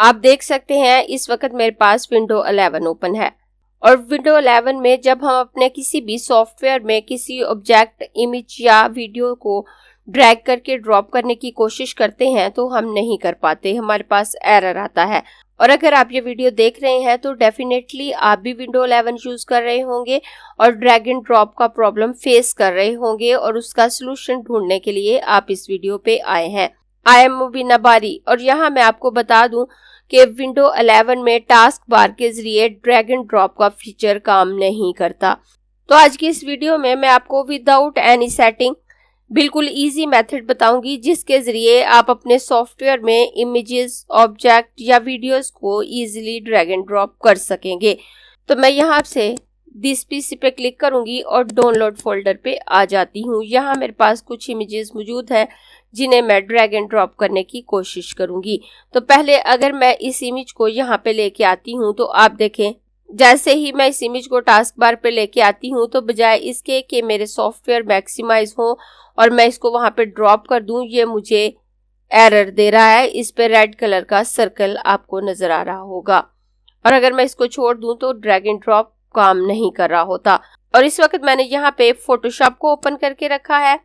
आप देख सकते हैं इस वक्त मेरे पास विंडो 11 ओपन है और विंडो 11 में जब हम अपने किसी भी सॉफ्टवेयर में किसी ऑब्जेक्ट, इमेज या वीडियो को ड्रैग करके ड्रॉप करने की कोशिश करते हैं तो हम नहीं कर पाते, हमारे पास एरर आता है। और अगर आप ये वीडियो देख रहे हैं तो डेफिनेटली आप भी विंडो 11 यूज कर रहे होंगे और ड्रैग एंड ड्रॉप का प्रॉब्लम फेस कर रहे होंगे और उसका सलूशन ढूंढने के लिए आप इस वीडियो पे आए हैं। आई एम मुबीना बारी और यहाँ मैं आपको बता दूं कि विंडो 11 में टास्क बार के जरिए ड्रैग एंड ड्रॉप का फीचर काम नहीं करता। तो आज की इस वीडियो में मैं आपको विदाउट एनी सेटिंग बिल्कुल इजी मेथड बताऊंगी जिसके जरिए आप अपने सॉफ्टवेयर में इमेजेस, ऑब्जेक्ट या वीडियोस को इजीली ड्रैग एंड ड्रॉप कर सकेंगे। तो मैं यहाँ से दिस पीसी पे क्लिक करूंगी और डाउनलोड फोल्डर पे आ जाती हूँ। यहाँ मेरे पास कुछ इमेजेस मौजूद हैं जिन्हें मैं ड्रैग एंड ड्रॉप करने की कोशिश करूंगी। तो पहले अगर मैं इस इमेज को यहाँ पे लेके आती हूँ तो आप देखें जैसे ही मैं इस इमेज को टास्क बार पे लेके आती हूँ तो बजाय इसके कि मेरे सॉफ्टवेयर मैक्सिमाइज हो और मैं इसको वहां पे ड्रॉप कर दूं, ये मुझे एरर दे रहा है। इस पे रेड कलर का सर्कल आपको नजर आ रहा होगा और अगर मैं इसको छोड़ दूं तो ड्रैग एंड ड्रॉप काम नहीं कर रहा होता। और इस वक्त मैंने यहाँ पे फोटोशॉप को ओपन करके रखा है,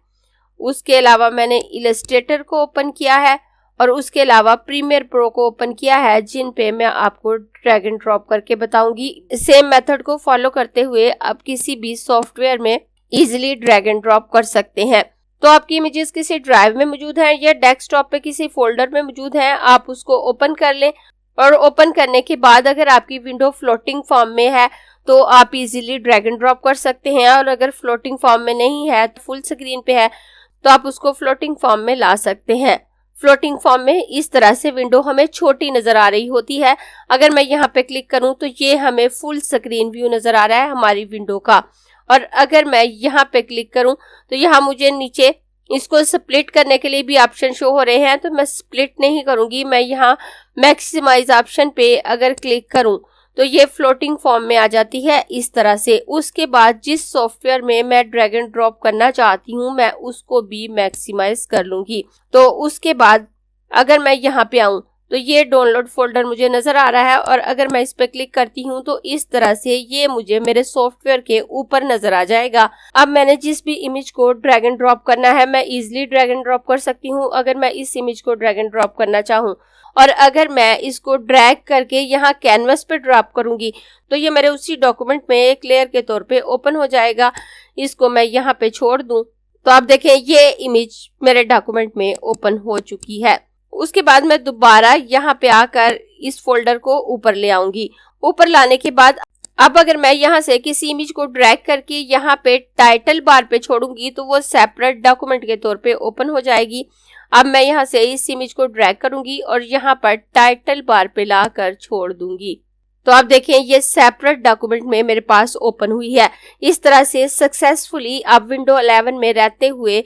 उसके अलावा मैंने इलस्ट्रेटर को ओपन किया है और उसके अलावा प्रीमियर प्रो को ओपन किया है, जिन पे मैं आपको ड्रैग एंड ड्रॉप करके बताऊंगी। सेम मेथड को फॉलो करते हुए आप किसी भी सॉफ्टवेयर में इजीली ड्रैग एंड ड्रॉप कर सकते हैं। तो आपकी इमेजेस किसी ड्राइव में मौजूद हैं या डेस्कटॉप पे किसी फोल्डर में मौजूद हैं, आप उसको ओपन कर लें और ओपन करने के बाद अगर आपकी विंडो फ्लोटिंग फॉर्म में है तो आप इजीली ड्रैग एंड ड्रॉप कर सकते हैं और अगर फ्लोटिंग फॉर्म में नहीं है, फुल स्क्रीन पे है, तो आप उसको फ्लोटिंग फॉर्म में ला सकते हैं। फ्लोटिंग फॉर्म में इस तरह से विंडो हमें छोटी नजर आ रही होती है। अगर मैं यहाँ पे क्लिक करूं तो ये हमें फुल स्क्रीन व्यू नजर आ रहा है हमारी विंडो का। और अगर मैं यहाँ पे क्लिक करूं तो यहाँ मुझे नीचे इसको स्प्लिट करने के लिए भी ऑप्शन शो हो रहे हैं, तो मैं स्प्लिट नहीं करूंगी। मैं यहाँ मैक्सिमाइज ऑप्शन पे अगर क्लिक करूं तो ये फ्लोटिंग फॉर्म में आ जाती है इस तरह से। उसके बाद जिस सॉफ्टवेयर में मैं ड्रैग एंड ड्रॉप करना चाहती हूँ मैं उसको भी मैक्सिमाइज कर लूंगी। तो उसके बाद अगर मैं यहाँ पे आऊं तो ये डाउनलोड फोल्डर मुझे नजर आ रहा है और अगर मैं इस पे क्लिक करती हूँ तो इस तरह से ये मुझे मेरे सॉफ्टवेयर के ऊपर नजर आ जाएगा। अब मैंने जिस भी इमेज को ड्रैग एंड ड्रॉप करना है मैं इजीली ड्रैग एंड ड्रॉप कर सकती हूँ। अगर मैं इस इमेज को ड्रैग एंड ड्रॉप करना चाहूँ और अगर मैं इसको ड्रैग करके यहाँ कैनवस पे ड्रॉप करूंगी तो ये मेरे उसी डॉक्यूमेंट में एक लेयर के तौर पे ओपन हो जाएगा। इसको मैं यहाँ पे छोड़ दूं तो आप देखें ये इमेज मेरे डॉक्यूमेंट में ओपन हो चुकी है। उसके बाद मैं दोबारा यहाँ पे आकर इस फोल्डर को ऊपर ले आऊंगी। ऊपर लाने के बाद अब अगर मैं यहाँ से किसी इमेज को ड्रैग करके यहाँ पे टाइटल बार पे छोड़ूंगी तो वो सेपरेट डॉक्यूमेंट के तौर पे ओपन हो जाएगी। अब मैं यहाँ से इस इमेज को ड्रैग करूंगी और यहाँ पर टाइटल बार पे लाकर छोड़ दूंगी तो आप देखें ये सेपरेट डॉक्यूमेंट में मेरे पास ओपन हुई है। इस तरह से सक्सेसफुली आप विंडो 11 में रहते हुए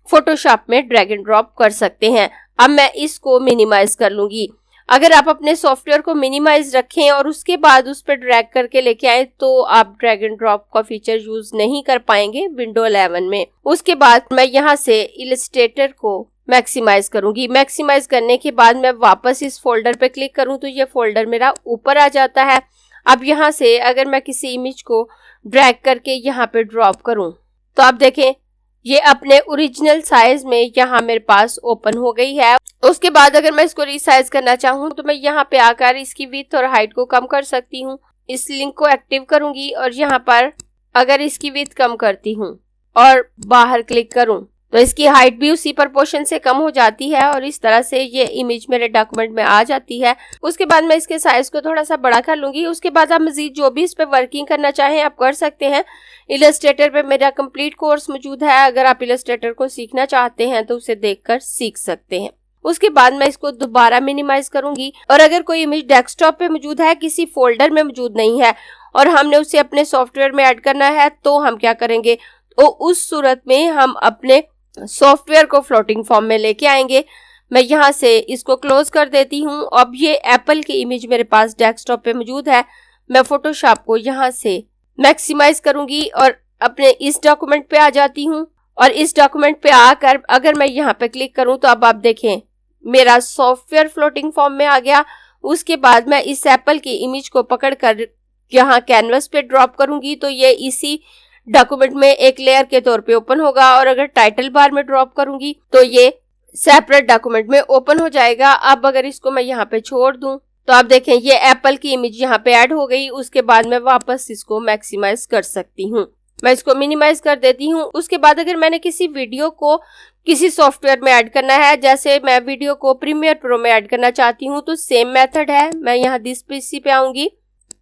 फोटोशॉप में ड्रैग एंड ड्रॉप कर सकते हैं। अब मैं इसको मिनिमाइज कर लूंगी। अगर आप अपने सॉफ्टवेयर को मिनिमाइज रखें और उसके बाद उस पर ड्रैग करके लेके आए तो आप ड्रैग एंड ड्रॉप का फीचर यूज नहीं कर पाएंगे विंडो 11 में। उसके बाद मैं यहाँ से इलस्ट्रेटर को मैक्सिमाइज करूंगी। मैक्सिमाइज करने के बाद मैं वापस इस फोल्डर पे क्लिक करूं तो ये फोल्डर मेरा ऊपर आ जाता है। अब यहाँ से अगर मैं किसी इमेज को ड्रैग करके यहाँ पे ड्रॉप करूं तो आप देखें ये अपने ओरिजिनल साइज में यहाँ मेरे पास ओपन हो गई है। उसके बाद अगर मैं इसको रीसाइज करना चाहूँ तो मैं यहाँ पे आकर इसकी विड्थ और हाइट को कम कर सकती हूँ। इस लिंक को एक्टिव करूंगी और यहाँ पर अगर इसकी विड्थ कम करती हूँ और बाहर क्लिक करूँ तो इसकी हाइट भी उसी प्रोपोर्शन से कम हो जाती है और इस तरह से ये इमेज मेरे डॉक्यूमेंट में आ जाती है। उसके बाद मैं इसके साइज को थोड़ा सा बड़ा कर लूंगी। उसके बाद आप मजीद जो भी इस पे वर्किंग करना चाहें आप कर सकते हैं। इलस्ट्रेटर पे मेरा कंप्लीट कोर्स मौजूद है, अगर आप इलस्ट्रेटर को सीखना चाहते हैं तो उसे देखकर सीख सकते हैं। उसके बाद मैं इसको दोबारा मिनिमाइज करूंगी और अगर कोई इमेज डेस्कटॉप पे मौजूद है, किसी फोल्डर में मौजूद नहीं है और हमने उसे अपने सॉफ्टवेयर में ऐड करना है तो हम क्या करेंगे, तो उस सूरत में हम अपने सॉफ्टवेयर को फ्लोटिंग फॉर्म में लेके आएंगे। मैं यहाँ से इसको क्लोज कर देती हूँ। अब ये एप्पल की इमेज मेरे पास डेस्कटॉप पे मौजूद है। मैं फोटोशॉप को यहाँ से मैक्सिमाइज करूंगी और अपने इस डॉक्यूमेंट पे आ जाती हूँ और इस डॉक्यूमेंट पे आकर अगर मैं यहाँ पे क्लिक करूँ तो अब आप देखें मेरा सॉफ्टवेयर फ्लोटिंग फॉर्म में आ गया। उसके बाद मैं इस एप्पल की इमेज को पकड़कर यहाँ कैनवस पे ड्रॉप करूंगी तो ये इसी डॉक्यूमेंट में एक लेयर के तौर पे ओपन होगा, और अगर टाइटल बार में ड्रॉप करूंगी तो ये सेपरेट डॉक्यूमेंट में ओपन हो जाएगा। अब अगर इसको मैं यहाँ पे छोड़ दूं तो आप देखें ये एप्पल की इमेज यहाँ पे ऐड हो गई। उसके बाद मैं वापस इसको मैक्सिमाइज कर सकती हूँ। मैं इसको मिनिमाइज कर देती हूँ। उसके बाद अगर मैंने किसी वीडियो को किसी सॉफ्टवेयर में ऐड करना है, जैसे मैं वीडियो को प्रीमियर प्रो में ऐड करना चाहती हूँ, तो सेम मेथड है। मैं यहाँ दिस पीसी पे आऊंगी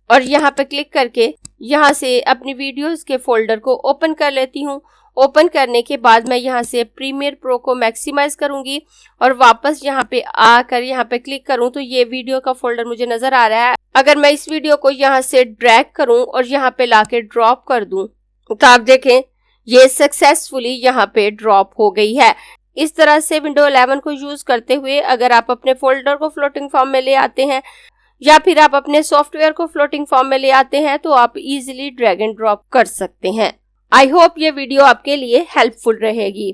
और यहाँ पे क्लिक करके यहाँ से अपनी वीडियोस के फोल्डर को ओपन कर लेती हूँ। ओपन करने के बाद मैं यहाँ से प्रीमियर प्रो को मैक्सिमाइज करूंगी और वापस यहाँ पे आकर यहाँ पे क्लिक करूं तो ये वीडियो का फोल्डर मुझे नजर आ रहा है। अगर मैं इस वीडियो को यहाँ से ड्रैग करूं और यहाँ पे लाके ड्रॉप कर दूं तो आप देखें ये सक्सेसफुली यहाँ पे ड्रॉप हो गई है। इस तरह से विंडो 11 को यूज करते हुए अगर आप अपने फोल्डर को फ्लोटिंग फॉर्म में ले आते हैं या फिर आप अपने सॉफ्टवेयर को फ्लोटिंग फॉर्म में ले आते हैं तो आप इजीली ड्रैग एंड ड्रॉप कर सकते हैं। आई होप ये वीडियो आपके लिए हेल्पफुल रहेगी।